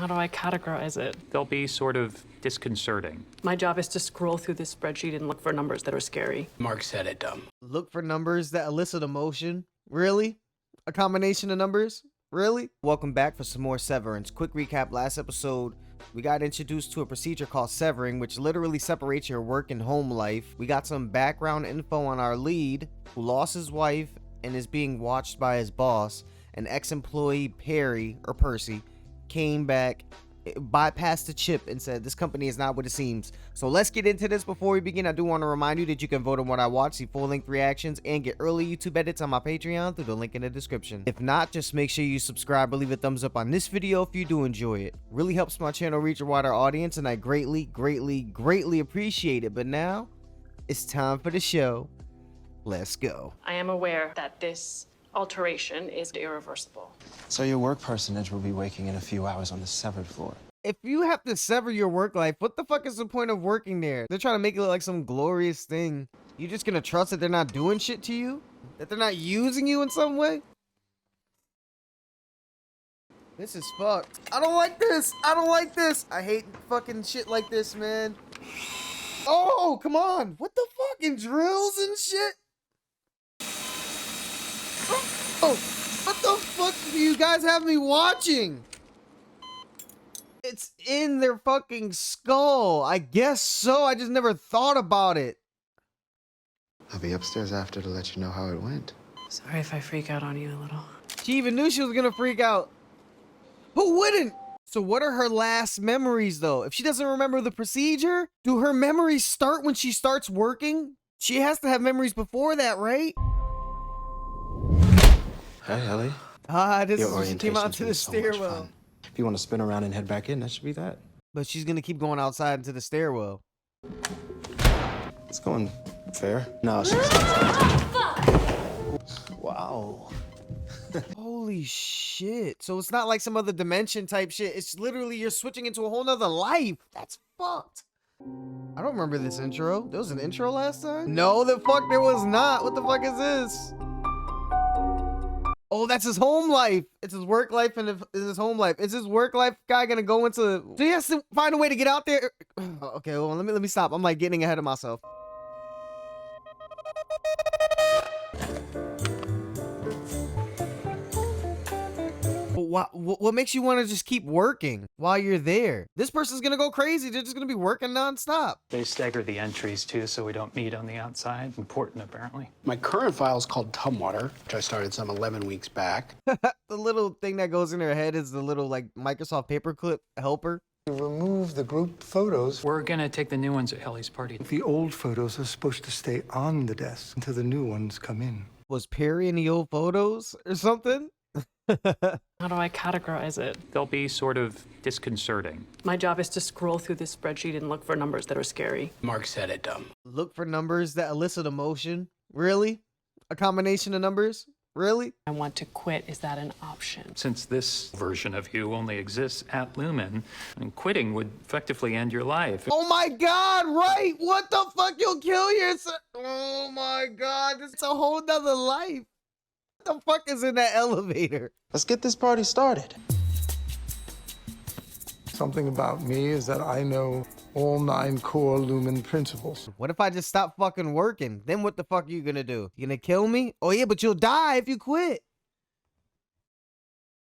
How do I categorize it? They'll be sort of disconcerting. My job is to scroll through this spreadsheet and look for numbers that are scary. Mark said it, dumb. Look for numbers that elicit emotion. Really? A combination of numbers? Really? Welcome back for some more Severance. Quick recap, last episode, we got introduced to a procedure called severing, which literally separates your work and home life. We got some background info on our lead, who lost his wife and is being watched by his boss. An ex-employee, Percy, came back, bypassed the chip, and said this company is not what it seems. So let's get into this. Before we begin, I do want to remind you that you can vote on what I watch, see full-length reactions, and get early YouTube edits on my Patreon through the link in the description. If not, just make sure you subscribe or leave a thumbs up on this video if you do enjoy it. Really helps my channel reach a wider audience, and I greatly appreciate it. But now it's time for the show. Let's go. I am aware that this alteration is irreversible. So your work personage will be waking in a few hours on the severed floor. If you have to sever your work life, what the fuck is the point of working there? They're trying to make it look like some glorious thing. You just gonna trust that they're not doing shit to you? That they're not using you in some way? This is fucked. I don't like this. I don't like this. I hate fucking shit like this, man. Oh, come on. What the fucking drills and shit? Oh, what the fuck do you guys have me watching? It's in their fucking skull. I guess so. I just never thought about it. I'll be upstairs after to let you know how it went. Sorry if I freak out on you a little. She even knew she was gonna freak out. Who wouldn't? So what are her last memories though? If she doesn't remember the procedure, do her memories start when she starts working? She has to have memories before that, right? Hey, Ellie. This Your is when she came orientation out to the is so much stairwell. fun. If you want to spin around and head back in, that should be that. But she's gonna keep going outside into the stairwell. It's going fair. No, she's Wow. Holy shit. So it's not like some other dimension type shit. It's literally you're switching into a whole nother life. That's fucked. I don't remember this intro. There was an intro last time? No, the fuck there was not. What the fuck is this? Oh, that's his home life. It's his work life and his home life. Is his work life guy gonna go into... So he has to find a way to get out there? Okay, well, let me stop. I'm like getting ahead of myself. What makes you want to just keep working while you're there? This person's gonna go crazy. They're just gonna be working nonstop. They stagger the entries too, so we don't meet on the outside. Important, apparently. My current file is called Tumwater, which I started some 11 weeks back. The little thing that goes in her head is the little like Microsoft paperclip helper. Remove the group photos. We're gonna take the new ones at Helly's party. The old photos are supposed to stay on the desk until the new ones come in. Was Perry in the old photos or something? How do I categorize it? They'll be sort of disconcerting. My job is to scroll through this spreadsheet and look for numbers that are scary. Mark said it, dumb. Look for numbers that elicit emotion. Really? A combination of numbers? Really? I want to quit. Is that an option? Since this version of you only exists at Lumen, and quitting would effectively end your life. Oh my god, right? What the fuck? You'll kill yourself. Oh my god, it's a whole nother life. What the fuck is in that elevator? Let's get this party started. Something about me is that I know all 9 core Lumen principles. What if I just stop fucking working? Then what the fuck are you gonna do? You gonna kill me? Oh yeah, but you'll die if you quit.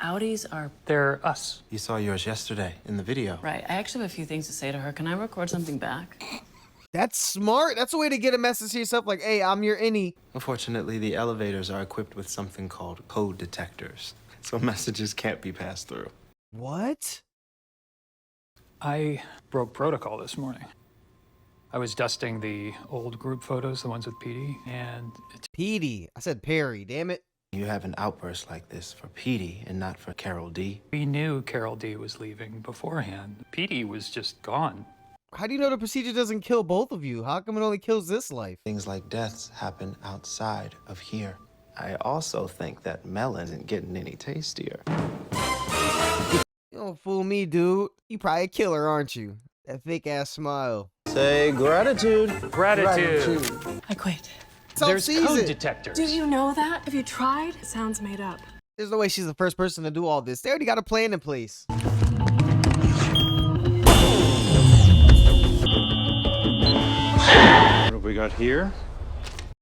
Audis are... They're us. You saw yours yesterday in the video. Right. I actually have a few things to say to her. Can I record something back? That's smart. That's a way to get a message to yourself like, hey, I'm your innie. Unfortunately, the elevators are equipped with something called code detectors, so messages can't be passed through. What? I broke protocol this morning. I was dusting the old group photos, the ones with Petey, and Petey. I said Perry, damn it. You have an outburst like this for Petey and not for Carol D. we knew Carol D was leaving beforehand. Petey was just gone. How do you know the procedure doesn't kill both of you? How come it only kills this life? Things like deaths happen outside of here. I also think that melon isn't getting any tastier. You don't fool me, dude. You probably a killer, aren't you? That fake ass smile. Say gratitude. Gratitude. I quit. There's Self-sees code it. detectors. Do you know that? Have you tried? It sounds made up. There's no way she's the first person to do all this. They already got a plan in place. got here?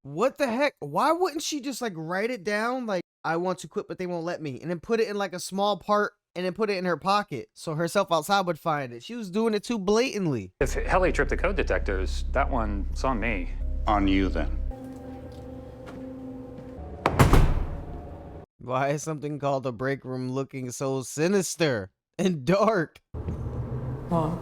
What the heck? Why wouldn't she just like write it down like I want to quit but they won't let me, and then put it in like a small part and then put it in her pocket so herself outside would find it? She was doing it too blatantly. If Helly tripped the code detectors, that one's on me. On you, then. Why is something called a break room looking so sinister and dark? Well,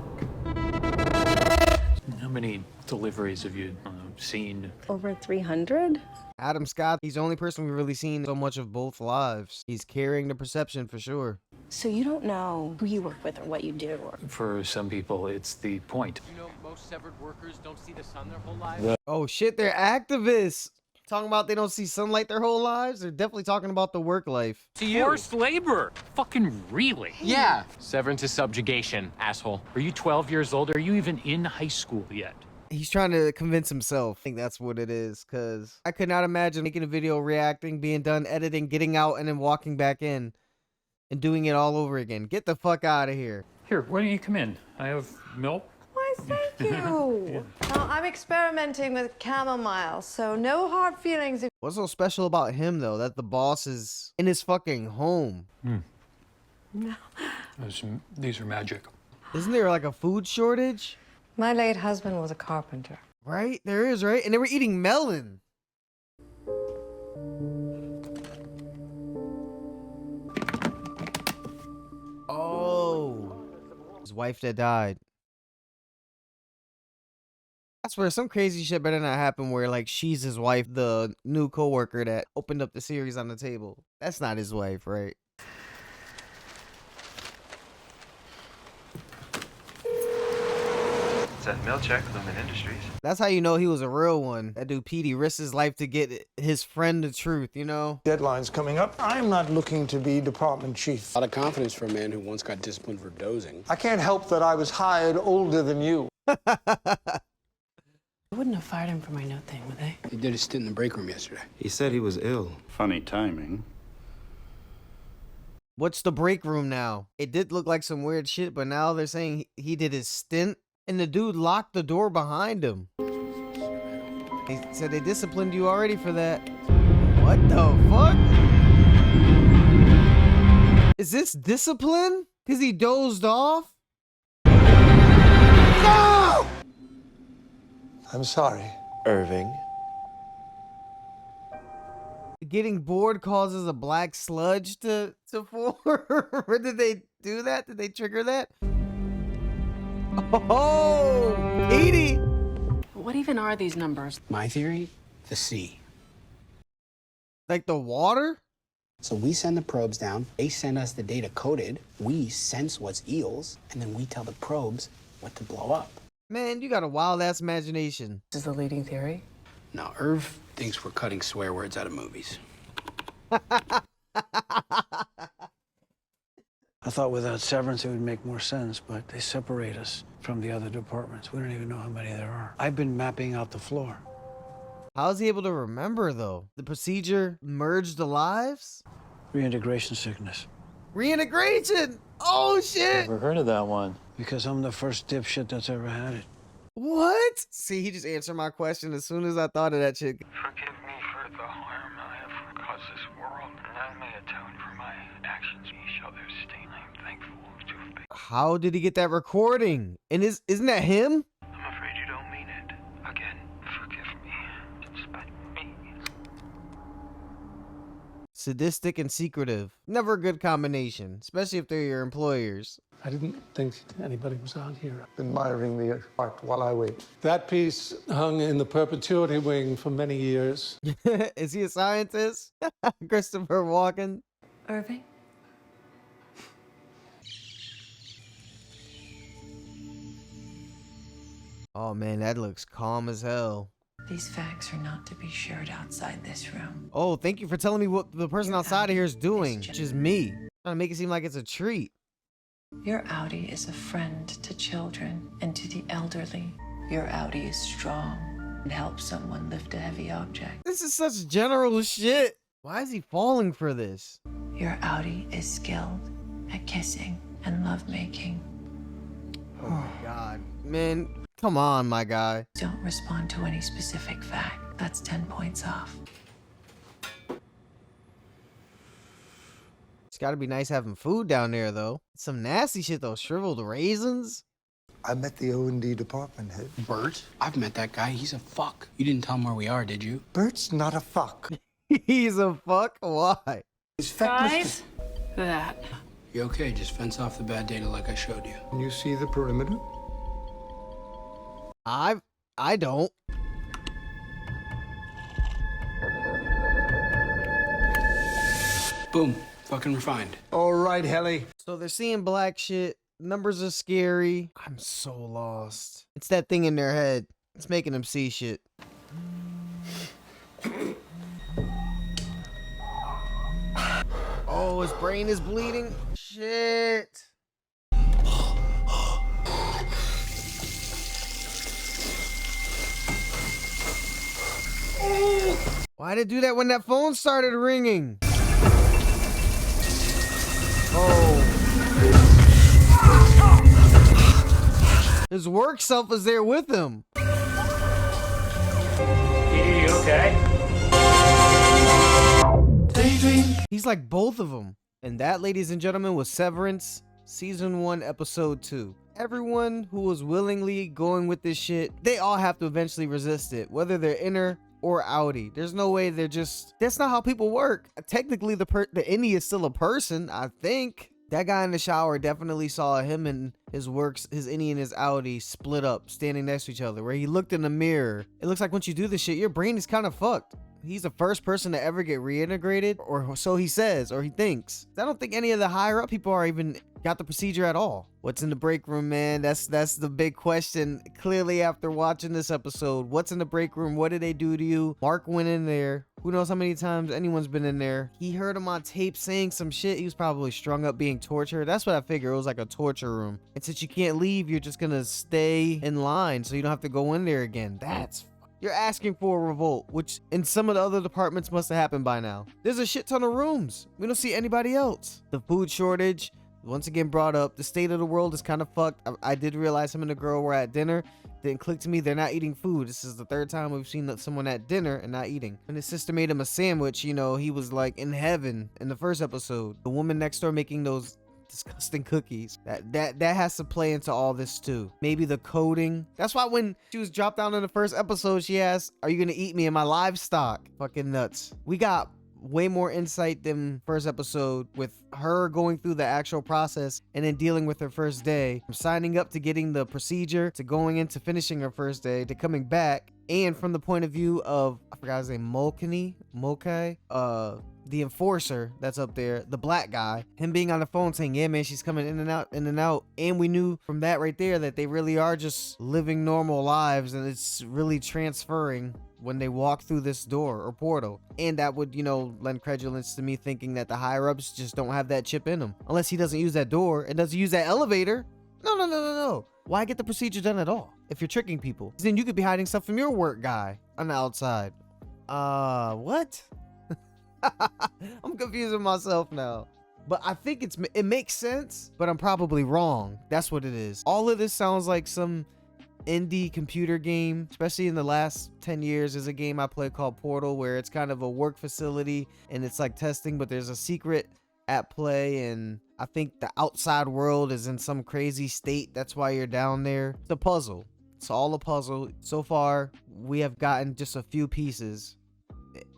How many deliveries have you seen? Over 300? Adam Scott, he's the only person we've really seen so much of both lives. He's carrying the perception for sure. So you don't know who you work with or what you do? Or... For some people, it's the point. You know, most severed workers don't see the sun their whole lives. Oh shit, they're activists. Talking about they don't see sunlight their whole lives? They're definitely talking about the work life. To you. Forced labor. Fucking really? Yeah. Severance is subjugation, asshole. Are you 12 years old? Are you even in high school yet? He's trying to convince himself. I think that's what it is, because I could not imagine making a video, reacting, being done, editing, getting out, and then walking back in and doing it all over again. Get the fuck out of here. Here, why don't you come in? I have milk. Why, thank you. I'm experimenting with chamomile, so no hard feelings. What's so special about him, though, that the boss is in his fucking home? No. These are magic. Isn't there like a food shortage? My late husband was a carpenter. Right? There is, right? And they were eating melon. Oh. His wife that died. I swear, some crazy shit better not happen where, like, she's his wife, the new coworker that opened up the series on the table. That's not his wife, right? It's at Milchek, Lumen Industries. That's how you know he was a real one. That dude Petey risked his life to get his friend the truth, you know? Deadline's coming up. I'm not looking to be department chief. A lot of confidence for a man who once got disciplined for dozing. I can't help that I was hired older than you. I wouldn't have fired him for my note thing, would they? He did a stint in the break room yesterday. He said he was ill. Funny timing. What's the break room now? It did look like some weird shit, but now they're saying he did his stint, and the dude locked the door behind him. He said they disciplined you already for that. What the fuck? Is this discipline? Because he dozed off? No! I'm sorry. Irving. Getting bored causes a black sludge to form? Or did they do that? Did they trigger that? Oh, Petey! What even are these numbers? My theory, the sea. Like the water? So we send the probes down, they send us the data coded, we sense what's eels, and then we tell the probes what to blow up. Man, you got a wild ass imagination. This is the leading theory. Now, Irv thinks we're cutting swear words out of movies. I thought without severance it would make more sense, but they separate us from the other departments. We don't even know how many there are. I've been mapping out the floor. How's he able to remember, though? The procedure merged the lives? Reintegration sickness. Reintegration! Oh, shit! Never heard of that one. Because I'm the first dipshit that's ever had it. What? See, he just answered my question as soon as I thought of that shit. Forgive me for the harm I have caused this world, and I may atone for my actions. Ye shall their stain. I am thankful to have been. How did he get that recording? And isn't that him? I'm afraid you don't mean it. Again, forgive me. Despite me. Sadistic and secretive. Never a good combination, especially if they're your employers. I didn't think anybody was out here admiring the art while I wait. That piece hung in the perpetuity wing for many years. Is he a scientist? Christopher Walken? Irving? Oh man, that looks calm as hell. These facts are not to be shared outside this room. Oh, thank you for telling me what the person outside of here is doing, which is me. Trying to make it seem like it's a treat. Your Audi is a friend to children and to the elderly. Your Audi is strong and helps someone lift a heavy object. This is such general shit. Why is he falling for this? Your Audi is skilled at kissing and lovemaking. Oh my god. Man, Come on, my guy. Don't respond to any specific fact. That's 10 points off. It's gotta be nice having food down there, though. Some nasty shit, though. Shriveled raisins. I met the O&D department head. Bert? I've met that guy. He's a fuck. You didn't tell him where we are, did you? Bert's not a fuck. He's a fuck? Why? Guys? That. You okay? Just fence off the bad data like I showed you. Can you see the perimeter? I don't. Boom. Fucking refined. All right, Helly. So they're seeing black shit. Numbers are scary. I'm so lost. It's that thing in their head. It's making them see shit. Oh, his brain is bleeding. Shit. Why'd it do that when that phone started ringing? Oh. His work self is there with him. You okay? He's like both of them. And that, ladies and gentlemen, was Severance, Season 1, Episode 2. Everyone who was willingly going with this shit, they all have to eventually resist it, whether they're inner or outie. There's no way they're just... That's not how people work. Technically, the innie is still a person, I think. That guy in the shower definitely saw him and his works, his innie and his outie split up, standing next to each other, where he looked in the mirror. It looks like once you do this shit, your brain is kind of fucked. He's the first person to ever get reintegrated, or so he says, or he thinks. I don't think any of the higher up people are even got the procedure at all. What's in the break room, man? That's the big question. Clearly, after watching this episode, what's in the break room? What did they do to you? Mark went in there. Who knows how many times anyone's been in there. He heard him on tape saying some shit. He was probably strung up being tortured. That's what I figure. It was like a torture room. And since you can't leave, you're just gonna stay in line so you don't have to go in there again. You're asking for a revolt, which in some of the other departments must have happened by now. There's a shit ton of rooms. We don't see anybody else. The food shortage, once again brought up. The state of the world is kind of fucked. I did realize him and the girl were at dinner. Didn't click to me. They're not eating food. This is the third time we've seen someone at dinner and not eating. When his sister made him a sandwich, you know, he was like in heaven in the first episode. The woman next door making those disgusting cookies. That has to play into all this too. Maybe the coding. That's why when she was dropped down in the first episode, she asked, "Are you gonna eat me and my livestock?" Fucking nuts. We got way more insight than first episode with her going through the actual process and then dealing with her first day, from signing up to getting the procedure to going into finishing her first day to coming back, and from the point of view of, I forgot his name, Mokai, the enforcer that's up there, the black guy, him being on the phone saying, yeah man, she's coming in and out, and we knew from that right there that they really are just living normal lives, and it's really transferring when they walk through this door or portal. And that would, you know, lend credulence to me thinking that the higher ups just don't have that chip in them, unless he doesn't use that door and doesn't use that elevator. No. Why get the procedure done at all if you're tricking people? Then you could be hiding stuff from your work guy on the outside. What? I'm confusing myself now. But I think it makes sense, but I'm probably wrong. That's what it is. All of this sounds like some indie computer game, especially in the last 10 years. There's a game I play called Portal, where it's kind of a work facility and it's like testing, but there's a secret at play, and I think the outside world is in some crazy state. That's why you're down there. It's a puzzle. It's all a puzzle. So far, we have gotten just a few pieces.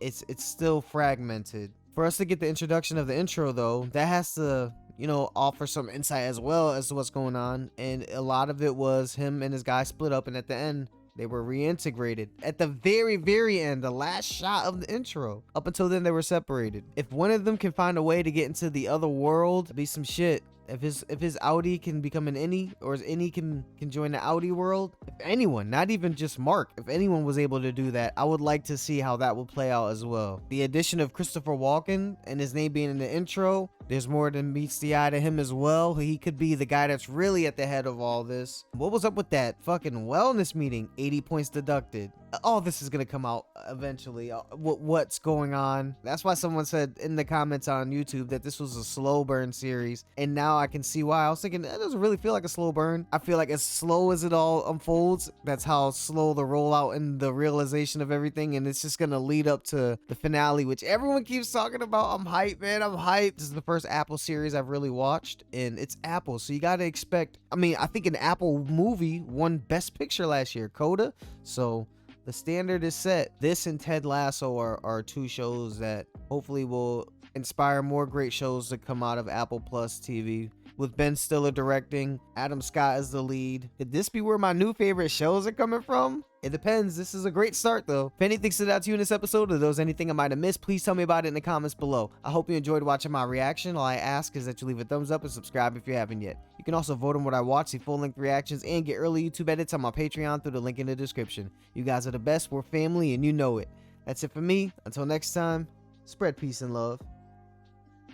It's still fragmented. For us to get the introduction of the intro, though, that has to, you know, offer some insight as well as to what's going on. And a lot of it was him and his guy split up, and at the end, they were reintegrated. At the very, very end, the last shot of the intro. Up until then, they were separated. If one of them can find a way to get into the other world, it'd be some shit. If his outie can become an innie, or his innie can join the outie world, if anyone, not even just Mark, if anyone was able to do that, I would like to see how that would play out as well. The addition of Christopher Walken and his name being in the intro, there's more than meets the eye to him as well. He could be the guy that's really at the head of all this. What was up with that fucking wellness meeting? 80 points deducted. all this is gonna come out eventually. What's going on? That's why someone said in the comments on YouTube that this was a slow burn series, and now I can see why. I was thinking that doesn't really feel like a slow burn. I feel like as slow as it all unfolds, that's how slow the rollout and the realization of everything, and it's just gonna lead up to the finale, which everyone keeps talking about. I'm hyped, man. I'm hyped. This is the first Apple series I've really watched, and it's Apple, so you gotta expect. I mean, I think an Apple movie won Best Picture last year, Coda. So the standard is set. This and Ted Lasso are two shows that hopefully will inspire more great shows to come out of Apple Plus TV. With Ben Stiller directing, Adam Scott is the lead. Could this be where my new favorite shows are coming from? It depends. This is a great start though. If anything stood out to you in this episode or there was anything I might have missed, please tell me about it in the comments below. I hope you enjoyed watching my reaction. All I ask is that you leave a thumbs up and subscribe if you haven't yet. You can also vote on what I watch, see full-length reactions, and get early YouTube edits on my Patreon through the link in the description. You guys are the best. We're family and you know it. That's it for me. Until next time, spread peace and love.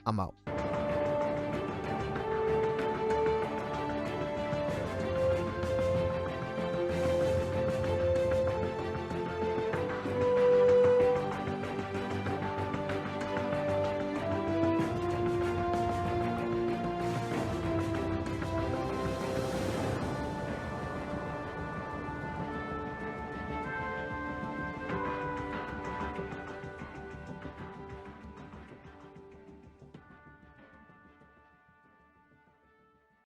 I'm out.